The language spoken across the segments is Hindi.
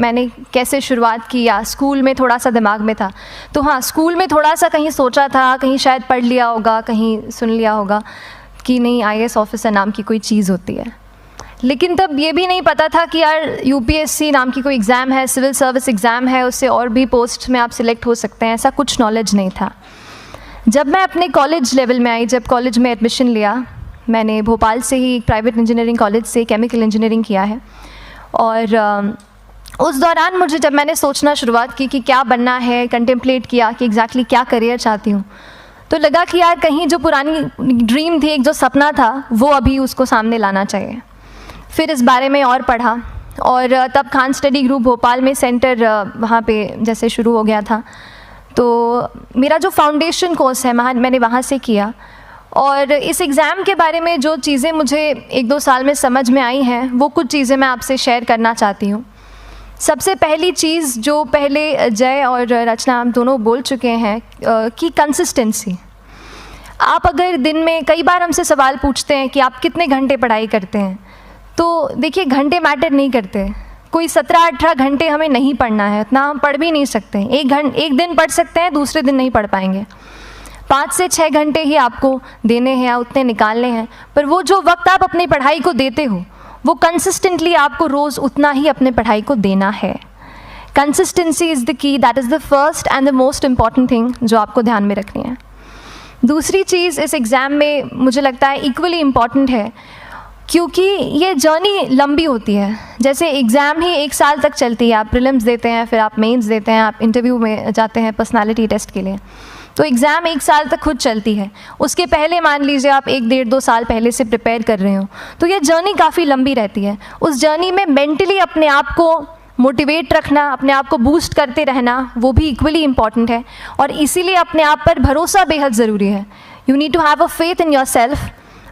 मैंने कैसे शुरुआत की या स्कूल में थोड़ा सा दिमाग में था, तो हाँ, स्कूल में थोड़ा सा कहीं सोचा था, कहीं शायद पढ़ लिया होगा, कहीं सुन लिया होगा कि नहीं IAS ऑफिसर नाम की कोई चीज़ होती है। लेकिन तब ये भी नहीं पता था कि यार UPSC नाम की कोई एग्ज़ाम है, सिविल सर्विस एग्ज़ाम है, उससे और भी पोस्ट में आप सिलेक्ट हो सकते हैं, ऐसा कुछ नॉलेज नहीं था। जब मैं अपने कॉलेज लेवल में आई, जब कॉलेज में एडमिशन लिया, मैंने भोपाल से ही प्राइवेट इंजीनियरिंग कॉलेज से केमिकल इंजीनियरिंग किया है, और उस दौरान मुझे जब मैंने सोचना शुरुआत की कि क्या बनना है, कंटेम्पलेट किया कि एग्जैक्टली क्या करियर चाहती हूँ, तो लगा कि यार कहीं जो पुरानी ड्रीम थी, एक जो सपना था, वो अभी उसको सामने लाना चाहिए। फिर इस बारे में और पढ़ा, और तब खान स्टडी ग्रुप भोपाल में सेंटर वहाँ पे जैसे शुरू हो गया था, तो मेरा जो फाउंडेशन कोर्स है मैंने वहाँ से किया। और इस एग्ज़ाम के बारे में जो चीज़ें मुझे 1-2 साल में समझ में आई हैं, वो कुछ चीज़ें मैं आपसे शेयर करना चाहती हूँ। सबसे पहली चीज़ जो पहले जय और रचना हम दोनों बोल चुके हैं कि कंसिस्टेंसी। आप अगर दिन में, कई बार हमसे सवाल पूछते हैं कि आप कितने घंटे पढ़ाई करते हैं, तो देखिए घंटे मैटर नहीं करते। कोई 17-18 घंटे हमें नहीं पढ़ना है, उतना हम पढ़ भी नहीं सकते। एक दिन पढ़ सकते हैं, दूसरे दिन नहीं पढ़ पाएंगे। 5 से 6 घंटे ही आपको देने हैं या उतने निकालने हैं, पर वो जो वक्त आप अपनी पढ़ाई को देते हो, वो कंसिस्टेंटली आपको रोज़ उतना ही अपने पढ़ाई को देना है। Consistency is the key, that is the first and the most important thing जो आपको ध्यान में रखनी है। दूसरी चीज़ इस एग्ज़ाम में मुझे लगता है इक्वली इम्पॉर्टेंट है, क्योंकि ये जर्नी लंबी होती है। जैसे एग्ज़ाम ही 1 साल तक चलती है, आप प्रीलिम्स देते हैं, फिर आप मेंस देते हैं, आप इंटरव्यू में जाते हैं पर्सनालिटी टेस्ट के लिए, तो एग्ज़ाम 1 साल तक खुद चलती है। उसके पहले मान लीजिए आप 1-1.5-2 साल पहले से प्रिपेयर कर रहे हो, तो ये जर्नी काफ़ी लंबी रहती है। उस जर्नी में मेंटली अपने आप को मोटिवेट रखना, अपने आप को बूस्ट करते रहना, वो भी इक्वली इम्पॉर्टेंट है, और इसीलिए अपने आप पर भरोसा बेहद ज़रूरी है। You need to have a faith in yourself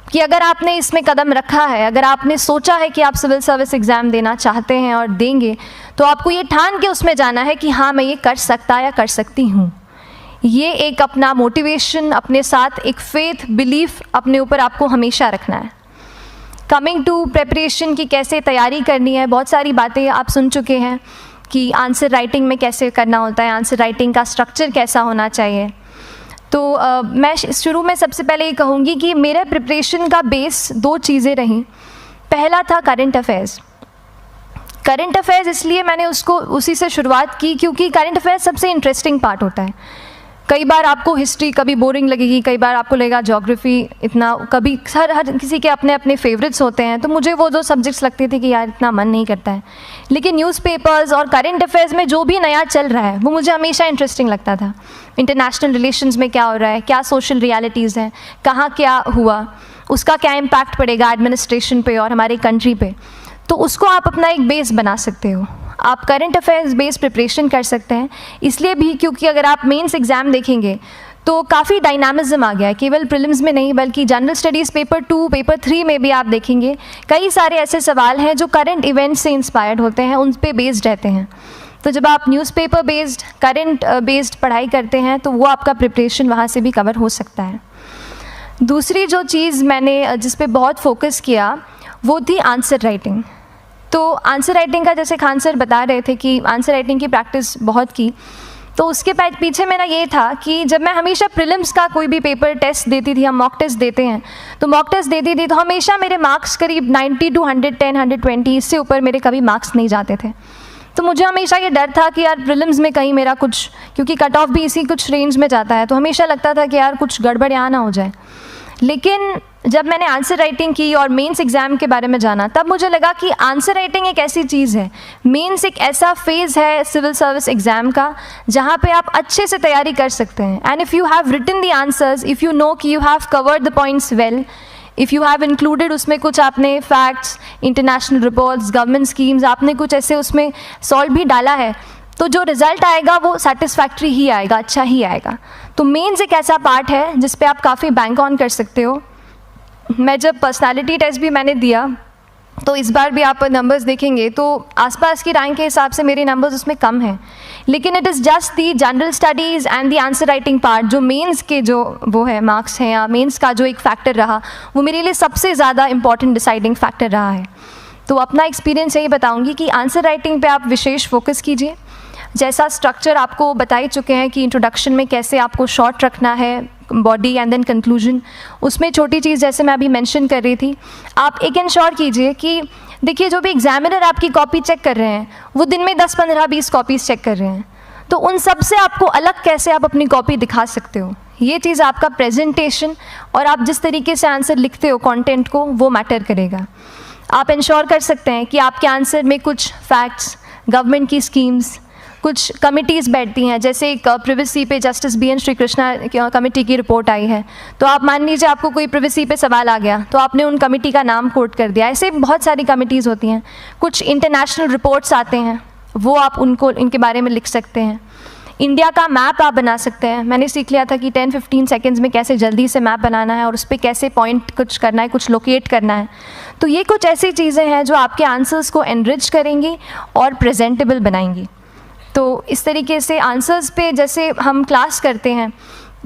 कि अगर आपने इसमें कदम रखा है, अगर आपने सोचा है कि आप सिविल सर्विस एग्ज़ाम देना चाहते हैं और देंगे, तो आपको ये ठान के उसमें जाना है कि हाँ, मैं ये कर सकता या कर सकती हूँ। ये एक अपना मोटिवेशन, अपने साथ एक फेथ, बिलीफ अपने ऊपर आपको हमेशा रखना है। कमिंग टू प्रेपरेशन की कैसे तैयारी करनी है, बहुत सारी बातें आप सुन चुके हैं कि आंसर राइटिंग में कैसे करना होता है, आंसर राइटिंग का स्ट्रक्चर कैसा होना चाहिए। तो मैं शुरू में सबसे पहले ये कहूँगी कि मेरे प्रिपरेशन का बेस 2 चीज़ें रहीं। पहला था करंट अफेयर्स। करंट अफेयर्स इसलिए मैंने उसी से शुरुआत की क्योंकि करंट अफेयर्स सबसे इंटरेस्टिंग पार्ट होता है। कई बार आपको हिस्ट्री कभी बोरिंग लगेगी, कई बार आपको लगेगा ज्योग्राफी इतना, कभी हर किसी के अपने अपने फेवरेट्स होते हैं। तो मुझे वो 2 सब्जेक्ट्स लगते थे कि यार इतना मन नहीं करता है, लेकिन न्यूज़पेपर्स और करंट अफेयर्स में जो भी नया चल रहा है वो मुझे हमेशा इंटरेस्टिंग लगता था। इंटरनेशनल रिलेशंस में क्या हो रहा है, क्या सोशल रियलिटीज़ हैं, कहाँ क्या हुआ, उसका क्या इम्पैक्ट पड़ेगा एडमिनिस्ट्रेशन पे और हमारी कंट्री पे, तो उसको आप अपना एक बेस बना सकते हो। आप करंट अफेयर्स बेस्ड प्रिपरेशन कर सकते हैं, इसलिए भी क्योंकि अगर आप मेंस एग्ज़ाम देखेंगे तो काफ़ी डायनामिज्म आ गया है, केवल प्रीलिम्स में नहीं बल्कि जनरल स्टडीज़ पेपर 2, पेपर 3 में भी आप देखेंगे कई सारे ऐसे सवाल हैं जो करंट इवेंट्स से इंस्पायर्ड होते हैं, उन पे बेस्ड रहते हैं। तो जब आप न्यूज़पेपर बेस्ड, करंट बेस्ड पढ़ाई करते हैं तो वो आपका प्रिपरेशन वहाँ से भी कवर हो सकता है। दूसरी जो चीज़ मैंने जिस पे बहुत फोकस किया वो थी आंसर राइटिंग। तो आंसर राइटिंग का, जैसे खान सर बता रहे थे कि आंसर राइटिंग की प्रैक्टिस बहुत की, तो उसके पीछे मेरा ये था कि जब मैं हमेशा प्रीलिम्स का कोई भी पेपर टेस्ट देती थी, हम मॉक टेस्ट देते हैं, तो मॉक टेस्ट देती थी तो हमेशा मेरे मार्क्स करीब 90 to 110, 120, इससे ऊपर मेरे कभी मार्क्स नहीं जाते थे। तो मुझे हमेशा ये डर था कि यार प्रीलिम्स में कहीं मेरा कुछ, क्योंकि कट ऑफ भी इसी कुछ रेंज में जाता है, तो हमेशा लगता था कि यार कुछ गड़बड़ यहाँ ना हो जाए। लेकिन जब मैंने आंसर राइटिंग की और मेंस एग्ज़ाम के बारे में जाना, तब मुझे लगा कि आंसर राइटिंग एक ऐसी चीज़ है, मेंस एक ऐसा फेज़ है सिविल सर्विस एग्ज़ाम का जहाँ पे आप अच्छे से तैयारी कर सकते हैं। And if you have written the answers, if you know कि you have covered the points well, if you have included उसमें कुछ आपने facts, international reports, government schemes, आपने कुछ ऐसे उसमें सॉल्व भी डाला है, तो जो रिज़ल्ट आएगा वो सेटिस्फैक्ट्री ही आएगा, अच्छा ही आएगा। तो मेंस एक ऐसा पार्ट है जिस पे आप काफ़ी बैंक ऑन कर सकते हो। मैं जब पर्सनालिटी टेस्ट भी मैंने दिया, तो इस बार भी आप नंबर्स देखेंगे तो आसपास की रैंक के हिसाब से मेरे नंबर्स उसमें कम हैं, लेकिन it is just the general studies and the answer writing part, जो मेंस के जो वो है मार्क्स हैं या मेंस का जो एक फैक्टर रहा, वो मेरे लिए सबसे ज़्यादा इंपॉर्टेंट डिसाइडिंग फैक्टर रहा है। तो अपना एक्सपीरियंस यही बताऊंगी कि आंसर राइटिंग पे आप विशेष फोकस कीजिए। जैसा स्ट्रक्चर आपको बता ही चुके हैं कि इंट्रोडक्शन में कैसे आपको शॉर्ट रखना है, बॉडी एंड देन कंक्लूजन, उसमें छोटी चीज़ जैसे मैं अभी मेंशन कर रही थी, आप एक इंश्योर कीजिए कि देखिए जो भी एग्जामिनर आपकी कॉपी चेक कर रहे हैं वो दिन में 10, 15, 20 कॉपीज़ चेक कर रहे हैं, तो उन सब से आपको अलग कैसे आप अपनी कॉपी दिखा सकते हो, ये चीज़ आपका प्रेजेंटेशन और आप जिस तरीके से आंसर लिखते हो कंटेंट को, वो मैटर करेगा। आप इंश्योर कर सकते हैं कि आपके आंसर में कुछ फैक्ट्स, गवर्नमेंट की स्कीम्स, कुछ कमिटीज़ बैठती हैं, जैसे एक प्रिवेसी पे justice BN Shri Krishna committee की रिपोर्ट आई है, तो आप मान लीजिए आपको कोई प्रिवेसी पे सवाल आ गया तो आपने उन कमेटी का नाम कोट कर दिया। ऐसे बहुत सारी कमिटीज़ होती हैं। कुछ इंटरनेशनल रिपोर्ट्स आते हैं, वो आप उनको इनके बारे में लिख सकते हैं। इंडिया का मैप आप बना सकते हैं। मैंने सीख लिया था कि 10-15 सेकेंड्स में कैसे जल्दी से मैप बनाना है और उस पर कैसे पॉइंट कुछ करना है, कुछ लोकेट करना है। तो ये कुछ ऐसी चीज़ें हैं जो आपके आंसर्स को एनरिच करेंगी और प्रेजेंटेबल बनाएंगी। तो इस तरीके से आंसर्स पे जैसे हम क्लास करते हैं,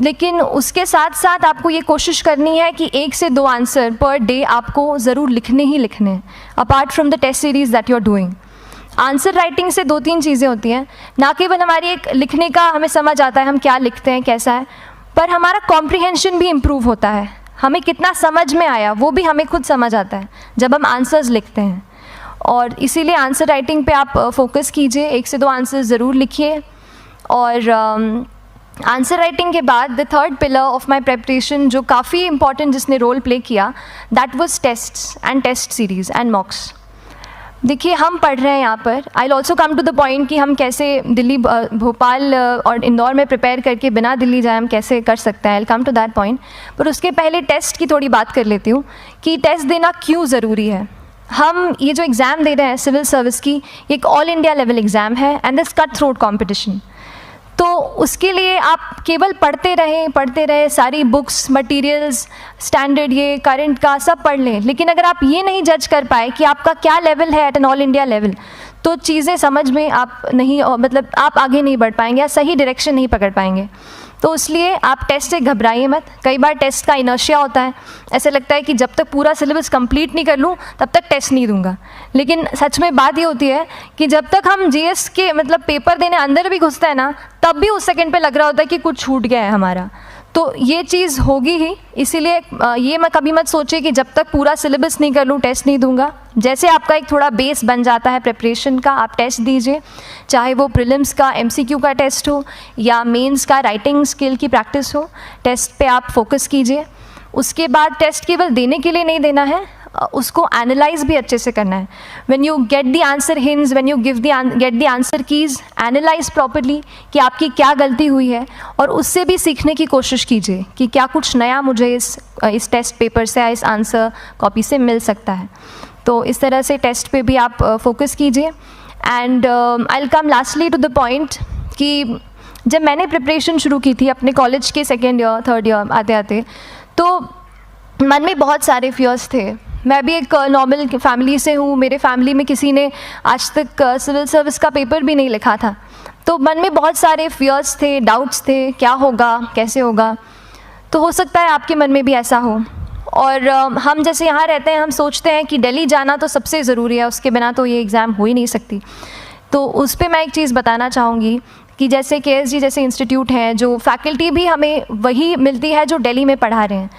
लेकिन उसके साथ साथ आपको ये कोशिश करनी है कि 1 से 2 आंसर पर डे आपको ज़रूर लिखने ही लिखने हैं, apart from the test series that you are doing. Answer writing से 2-3 चीज़ें होती हैं, ना केवल हमारी एक लिखने का हमें समझ आता है हम क्या लिखते हैं कैसा है, पर हमारा कॉम्प्रिहेंशन भी इम्प्रूव होता है। हमें कितना समझ में आया वो भी हमें खुद समझ आता है जब हम आंसर्स लिखते हैं। और इसीलिए आंसर राइटिंग पे आप फोकस कीजिए, 1 से 2 आंसर ज़रूर लिखिए। और आंसर राइटिंग के बाद the third pillar of my preparation जो काफ़ी इंपॉर्टेंट जिसने रोल प्ले किया, that was tests and test series and mocks. देखिए हम पढ़ रहे हैं यहाँ पर, I will also come to the point कि हम कैसे दिल्ली, भोपाल और इंदौर में प्रिपेयर करके बिना दिल्ली जाए हम कैसे कर सकते हैं, I will come to that point. पर उसके पहले टेस्ट की थोड़ी बात कर लेती हूँ कि टेस्ट देना क्यों ज़रूरी है। हम ये जो एग्ज़ाम दे रहे हैं सिविल सर्विस की, ये एक ऑल इंडिया लेवल एग्ज़ाम है and this cut throat competition. तो उसके लिए आप केवल पढ़ते रहें, सारी बुक्स, मटेरियल्स, स्टैंडर्ड ये करंट का सब पढ़ लें, लेकिन अगर आप ये नहीं जज कर पाए कि आपका क्या लेवल है at an all India level, तो चीज़ें समझ में आप नहीं, मतलब आप आगे नहीं बढ़ पाएंगे या सही डायरेक्शन नहीं पकड़ पाएंगे। तो इसलिए आप टेस्ट से घबराइए मत। कई बार टेस्ट का इनर्शिया होता है, ऐसे लगता है कि जब तक पूरा सिलेबस कंप्लीट नहीं कर लूँ तब तक टेस्ट नहीं दूंगा, लेकिन सच में बात ये होती है कि जब तक हम GS के मतलब पेपर देने अंदर भी घुसते हैं ना, तब भी उस सेकंड पे लग रहा होता है कि कुछ छूट गया है हमारा। तो ये चीज़ होगी ही, इसीलिए ये मैं कभी मत सोचिए कि जब तक पूरा सिलेबस नहीं कर लूँ टेस्ट नहीं दूंगा। जैसे आपका एक थोड़ा बेस बन जाता है प्रिपरेशन का, आप टेस्ट दीजिए, चाहे वो प्रीलिम्स का MCQ का टेस्ट हो या मेंस का राइटिंग स्किल की प्रैक्टिस हो, टेस्ट पे आप फोकस कीजिए। उसके बाद टेस्ट केवल देने के लिए नहीं देना है, उसको एनालाइज भी अच्छे से करना है। When you get the answer hints, when you get the answer keys, analyse properly कि आपकी क्या गलती हुई है और उससे भी सीखने की कोशिश कीजिए कि क्या कुछ नया मुझे इस टेस्ट पेपर से या इस आंसर कॉपी से मिल सकता है। तो इस तरह से टेस्ट पे भी आप फोकस कीजिए। And I will come lastly to the point कि जब मैंने प्रिपरेशन शुरू की थी अपने कॉलेज के 2nd ईयर 3rd ईयर आते आते, तो मन में बहुत सारे फियर्स थे। मैं भी एक नॉर्मल फैमिली से हूँ, मेरे फैमिली में किसी ने आज तक सिविल सर्विस का पेपर भी नहीं लिखा था, तो मन में बहुत सारे फियर्स थे, डाउट्स थे, क्या होगा, कैसे होगा। तो हो सकता है आपके मन में भी ऐसा हो। और हम जैसे यहाँ रहते हैं, हम सोचते हैं कि दिल्ली जाना तो सबसे ज़रूरी है, उसके बिना तो ये एग्ज़ाम हो ही नहीं सकती। तो उस पर मैं एक चीज़ बताना चाहूँगी कि जैसे KSG जैसे इंस्टीट्यूट हैं, जो फैकल्टी भी हमें वही मिलती है जो दिल्ली में पढ़ा रहे हैं,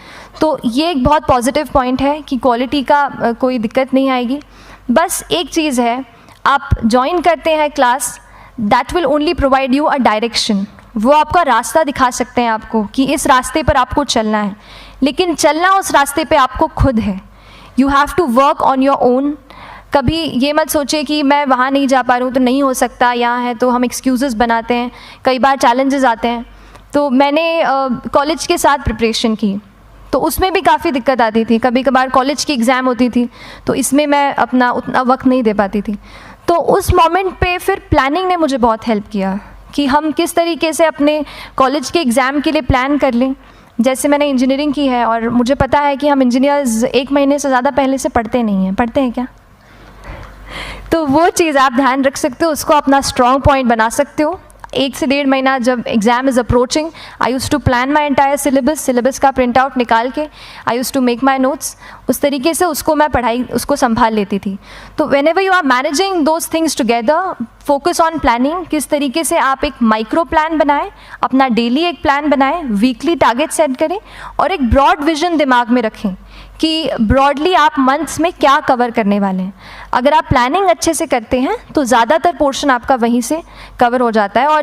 तो ये एक बहुत पॉजिटिव पॉइंट है कि क्वालिटी का कोई दिक्कत नहीं आएगी। बस एक चीज़ है, आप ज्वाइन करते हैं class, that will only provide you a direction. वो आपका रास्ता दिखा सकते हैं आपको कि इस रास्ते पर आपको चलना है, लेकिन चलना उस रास्ते पे आपको खुद है। You have to work on your own. कभी ये मत सोचिए कि मैं वहाँ नहीं जा पा रहा हूँ तो नहीं हो सकता, यहाँ है, तो हम एक्सक्यूज़ेस बनाते हैं। कई बार चैलेंजेस आते हैं। तो मैंने कॉलेज के साथ प्रिपरेशन की, तो उसमें भी काफ़ी दिक्कत आती थी। कभी कभार कॉलेज की एग्ज़ाम होती थी तो इसमें मैं अपना उतना वक्त नहीं दे पाती थी। तो उस मोमेंट पे फिर प्लानिंग ने मुझे बहुत हेल्प किया कि हम किस तरीके से अपने कॉलेज के एग्ज़ाम के लिए प्लान कर लें। जैसे मैंने इंजीनियरिंग की है और मुझे पता है कि हम इंजीनियर्स 1 महीने से ज़्यादा पहले से पढ़ते नहीं हैं। पढ़ते हैं क्या? तो वो चीज़ आप ध्यान रख सकते हो, उसको अपना स्ट्रॉन्ग पॉइंट बना सकते हो। 1 से 1.5 महीना जब exam is approaching, I use to plan my entire syllabus का प्रिंट आउट निकाल के I use to make my notes, उस तरीके से उसको मैं उसको संभाल लेती थी। तो whenever you are managing those things together, focus on planning, किस तरीके से आप एक माइक्रो प्लान बनाएं, अपना डेली एक प्लान बनाएं, वीकली टारगेट सेट करें और एक ब्रॉड विजन दिमाग में रखें कि ब्रॉडली आप मंथ्स में क्या कवर करने वाले हैं। अगर आप प्लानिंग अच्छे से करते हैं तो ज़्यादातर पोर्शन आपका वहीं से कवर हो जाता है। और